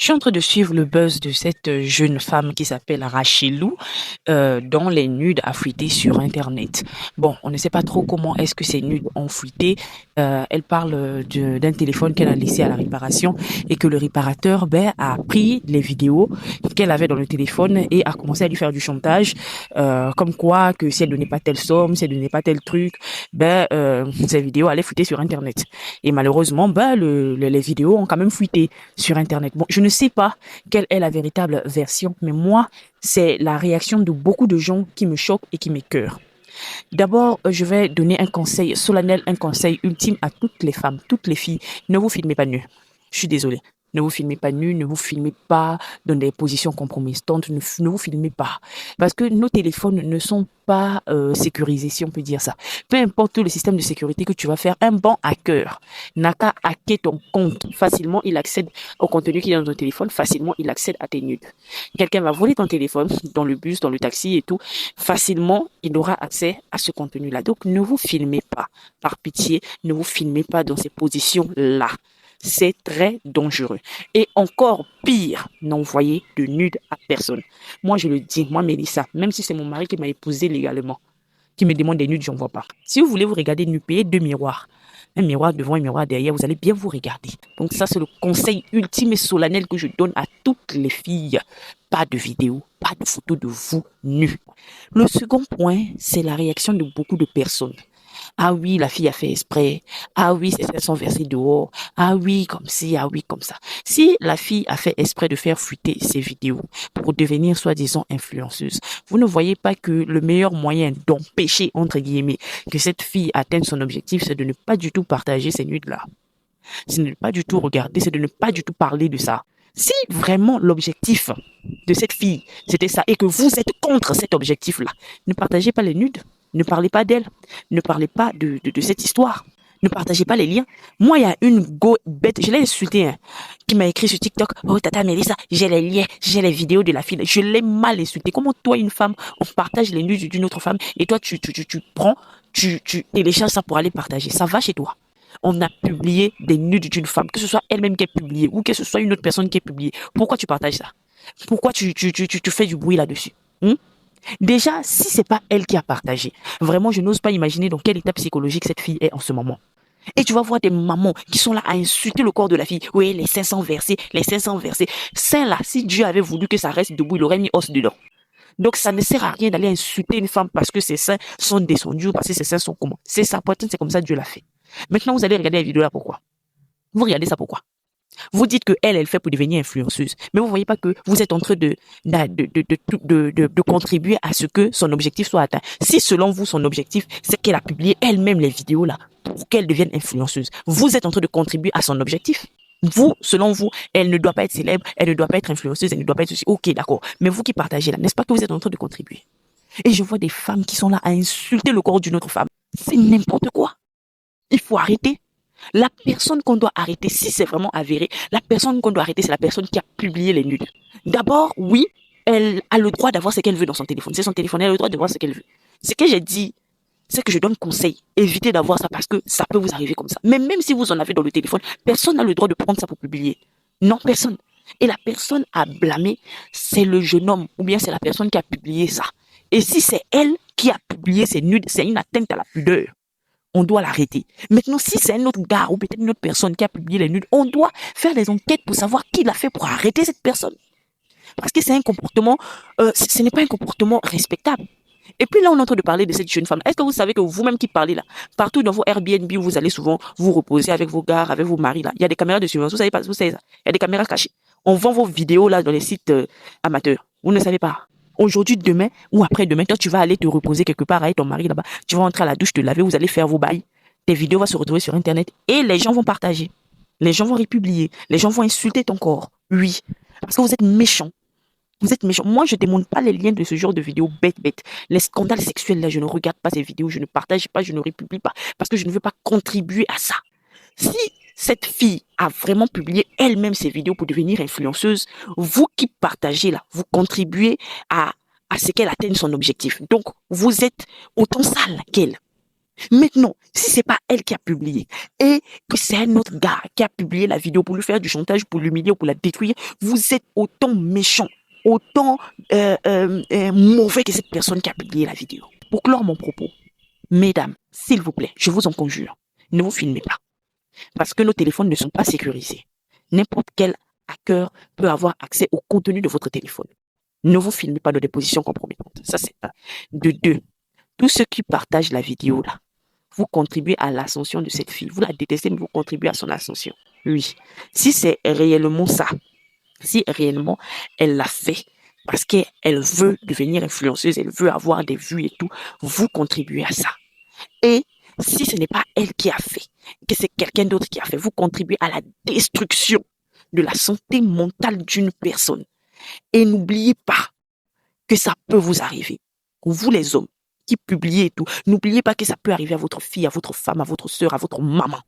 Je suis en train de suivre le buzz de cette jeune femme qui s'appelle Rachilou, dont les nudes a fuité sur Internet. Bon, on ne sait pas trop comment est-ce que ces nudes ont fuité. Elle parle d'un téléphone qu'elle a laissé à la réparation et que le réparateur a pris les vidéos qu'elle avait dans le téléphone et a commencé à lui faire du chantage, comme quoi que si elle donnait pas telle somme, si elle donnait pas tel truc, ces vidéos allaient fuiter sur Internet. Et malheureusement, les vidéos ont quand même fuité sur Internet. Bon, je ne sais pas quelle est la véritable version, mais moi, c'est la réaction de beaucoup de gens qui me choque et qui m'écœurent. D'abord, je vais donner un conseil solennel, un conseil ultime à toutes les femmes, toutes les filles. Ne vous filmez pas nues. Je suis désolée. Ne vous filmez pas nus, ne vous filmez pas dans des positions compromettantes, ne vous filmez pas. Parce que nos téléphones ne sont pas sécurisés, si on peut dire ça. Peu importe le système de sécurité que tu vas faire, un bon hacker n'a qu'à hacker ton compte. Facilement, il accède au contenu qui est dans ton téléphone, facilement, il accède à tes nudes. Quelqu'un va voler ton téléphone dans le bus, dans le taxi et tout. Facilement, il aura accès à ce contenu-là. Donc, ne vous filmez pas. Par pitié, ne vous filmez pas dans ces positions-là. C'est très dangereux. Et encore pire, n'envoyez de nudes à personne. Moi, je le dis, moi, Mélissa, même si c'est mon mari qui m'a épousée légalement, qui me demande des nudes, j'en vois pas. Si vous voulez vous regarder nu, payez 2 miroirs. Un miroir devant, un miroir derrière, vous allez bien vous regarder. Donc ça, c'est le conseil ultime et solennel que je donne à toutes les filles. Pas de vidéos, pas de photos de vous nus. Le second point, c'est la réaction de beaucoup de personnes. Ah oui, la fille a fait exprès. Ah oui, elles sont versées dehors. Ah oui, comme ci, ah oui, comme ça. Si la fille a fait exprès de faire fuiter ses vidéos pour devenir soi-disant influenceuse, vous ne voyez pas que le meilleur moyen d'empêcher, entre guillemets, que cette fille atteigne son objectif, c'est de ne pas du tout partager ces nudes-là. C'est de ne pas du tout regarder, c'est de ne pas du tout parler de ça. Si vraiment l'objectif de cette fille, c'était ça, et que vous êtes contre cet objectif-là, ne partagez pas les nudes, ne parlez pas d'elle, ne parlez pas de cette histoire, ne partagez pas les liens. Moi, il y a une go bête, je l'ai insultée, hein, qui m'a écrit sur TikTok, oh tata Mélissa, j'ai les liens, j'ai les vidéos de la fille, je l'ai mal insultée. Comment toi, une femme, on partage les nudes d'une autre femme, et toi, tu prends, tu télécharges ça pour aller partager, ça va chez toi? On a publié des nudes d'une femme, que ce soit elle-même qui est publiée ou que ce soit une autre personne qui est publiée. Pourquoi tu partages ça? Pourquoi tu fais du bruit là-dessus? Hmm? Déjà, si c'est pas elle qui a partagé, vraiment, je n'ose pas imaginer dans quel état psychologique cette fille est en ce moment. Et tu vas voir des mamans qui sont là à insulter le corps de la fille. Oui, les seins sont versés, les seins sont versés. Seins là, si Dieu avait voulu que ça reste debout, il aurait mis os dedans. Donc, ça ne sert à rien d'aller insulter une femme parce que ses seins sont descendus ou parce que ses seins sont comment. C'est sa poitrine, c'est comme ça Dieu l'a fait. Maintenant, vous allez regarder la vidéo là, pourquoi? Vous regardez ça pourquoi? Vous dites que elle fait pour devenir influenceuse. Mais vous voyez pas que vous êtes en train de contribuer à ce que son objectif soit atteint. Si selon vous, son objectif, c'est qu'elle a publié elle-même les vidéos là pour qu'elle devienne influenceuse, vous êtes en train de contribuer à son objectif. Vous, selon vous, elle ne doit pas être célèbre, elle ne doit pas être influenceuse, elle ne doit pas être ceci. Ok, d'accord. Mais vous qui partagez là, n'est-ce pas que vous êtes en train de contribuer? Et je vois des femmes qui sont là à insulter le corps d'une autre femme. C'est n'importe quoi. Il faut arrêter. La personne qu'on doit arrêter, si c'est vraiment avéré, la personne qu'on doit arrêter, c'est la personne qui a publié les nudes. D'abord, oui, elle a le droit d'avoir ce qu'elle veut dans son téléphone. C'est son téléphone, elle a le droit de voir ce qu'elle veut. Ce que j'ai dit, c'est que je donne conseil. Évitez d'avoir ça parce que ça peut vous arriver comme ça. Mais même si vous en avez dans le téléphone, personne n'a le droit de prendre ça pour publier. Non, personne. Et la personne à blâmer, c'est le jeune homme ou bien c'est la personne qui a publié ça. Et si c'est elle qui a publié ces nudes, c'est une atteinte à la pudeur. On doit l'arrêter. Maintenant, si c'est un autre gars ou peut-être une autre personne qui a publié les nudes, on doit faire des enquêtes pour savoir qui l'a fait pour arrêter cette personne. Parce que c'est un comportement, ce n'est pas un comportement respectable. Et puis là, on est en train de parler de cette jeune femme. Est-ce que vous savez que vous-même qui parlez là, partout dans vos Airbnb où vous allez souvent vous reposer avec vos gars, avec vos maris là, il y a des caméras de surveillance. Vous savez pas, vous savez ça. Il y a des caméras cachées. On vend vos vidéos là dans les sites amateurs. Vous ne savez pas. Aujourd'hui, demain ou après-demain, toi, tu vas aller te reposer quelque part avec ton mari là-bas. Tu vas entrer à la douche, te laver, vous allez faire vos bails. Tes vidéos vont se retrouver sur Internet et les gens vont partager. Les gens vont republier. Les gens vont insulter ton corps. Oui. Parce que vous êtes méchants. Vous êtes méchants. Moi, je ne demande pas les liens de ce genre de vidéos bêtes. Les scandales sexuels, là, je ne regarde pas ces vidéos, je ne partage pas, je ne republie pas. Parce que je ne veux pas contribuer à ça. Si cette fille a vraiment publié elle-même ses vidéos pour devenir influenceuse, vous qui partagez là, vous contribuez à ce qu'elle atteigne son objectif. Donc, vous êtes autant sale qu'elle. Maintenant, si c'est pas elle qui a publié et que c'est un autre gars qui a publié la vidéo pour lui faire du chantage, pour l'humilier ou pour la détruire, vous êtes autant méchant, autant mauvais que cette personne qui a publié la vidéo. Pour clore mon propos, mesdames, s'il vous plaît, je vous en conjure, ne vous filmez pas. Parce que nos téléphones ne sont pas sécurisés. N'importe quel hacker peut avoir accès au contenu de votre téléphone. Ne vous filmez pas dans des positions compromettantes. Ça, c'est un. De deux, tous ceux qui partagent la vidéo là, vous contribuez à l'ascension de cette fille. Vous la détestez, mais vous contribuez à son ascension. Oui. Si c'est réellement ça, si réellement elle l'a fait parce qu'elle veut devenir influenceuse, elle veut avoir des vues et tout, vous contribuez à ça. Et si ce n'est pas elle qui a fait, que c'est quelqu'un d'autre qui a fait, vous contribuez à la destruction de la santé mentale d'une personne. Et n'oubliez pas que ça peut vous arriver. Vous les hommes qui publiez et tout, n'oubliez pas que ça peut arriver à votre fille, à votre femme, à votre soeur, à votre maman.